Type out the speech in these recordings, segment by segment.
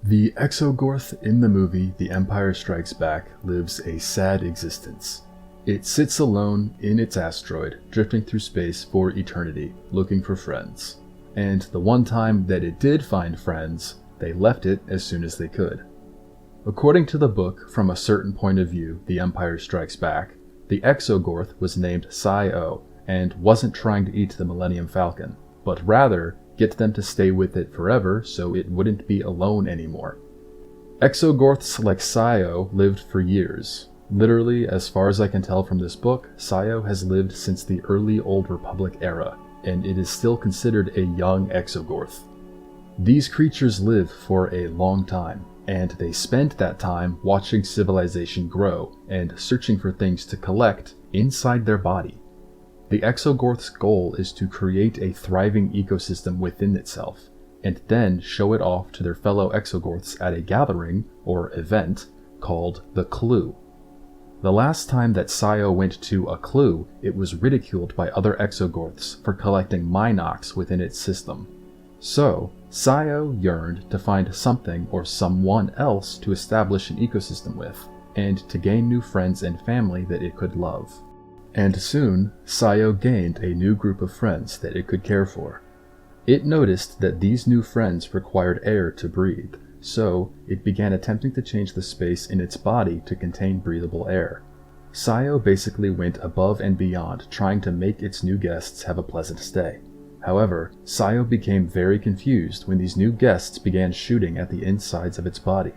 The Exogorth in the movie The Empire Strikes Back lives a sad existence. It sits alone in its asteroid, drifting through space for eternity, looking for friends. And the one time that it did find friends, they left it as soon as they could. According to the book From a Certain Point of View, The Empire Strikes Back, the Exogorth was named Psi-O and wasn't trying to eat the Millennium Falcon, but rather get them to stay with it forever so it wouldn't be alone anymore. Exogorths like Psi-O lived for years. Literally, as far as I can tell from this book, Psi-O has lived since the early Old Republic era, and it is still considered a young Exogorth. These creatures live for a long time, and they spend that time watching civilization grow and searching for things to collect inside their body. The Exogorth's goal is to create a thriving ecosystem within itself, and then show it off to their fellow Exogorths at a gathering, or event, called the Clue. The last time that Psi-O went to a Clue, it was ridiculed by other Exogorths for collecting Minox within its system. So, Psi-O yearned to find something or someone else to establish an ecosystem with, and to gain new friends and family that it could love. And soon, Psi-O gained a new group of friends that it could care for. It noticed that these new friends required air to breathe, so it began attempting to change the space in its body to contain breathable air. Psi-O basically went above and beyond trying to make its new guests have a pleasant stay. However, Psi-O became very confused when these new guests began shooting at the insides of its body.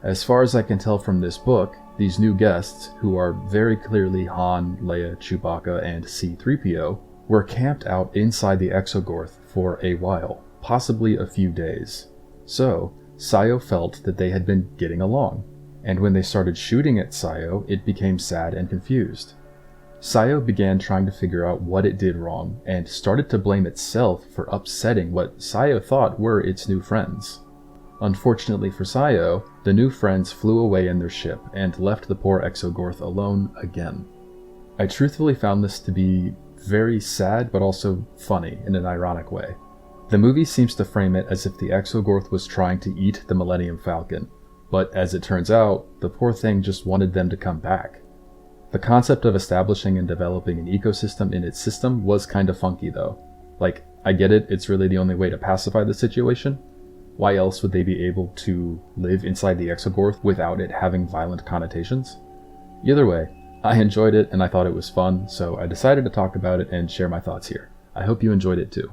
As far as I can tell from this book, these new guests, who are very clearly Han, Leia, Chewbacca, and C-3PO, were camped out inside the Exogorth for a while, possibly a few days. So, Psi-O felt that they had been getting along, and when they started shooting at Psi-O, it became sad and confused. Psi-O began trying to figure out what it did wrong, and started to blame itself for upsetting what Psi-O thought were its new friends. Unfortunately for Psi-O, the new friends flew away in their ship and left the poor Exogorth alone again. I truthfully found this to be very sad but also funny in an ironic way. The movie seems to frame it as if the Exogorth was trying to eat the Millennium Falcon, but as it turns out, the poor thing just wanted them to come back. The concept of establishing and developing an ecosystem in its system was kinda funky though. Like, I get it, it's really the only way to pacify the situation. Why else would they be able to live inside the Exogorth without it having violent connotations? Either way, I enjoyed it and I thought it was fun, so I decided to talk about it and share my thoughts here. I hope you enjoyed it too.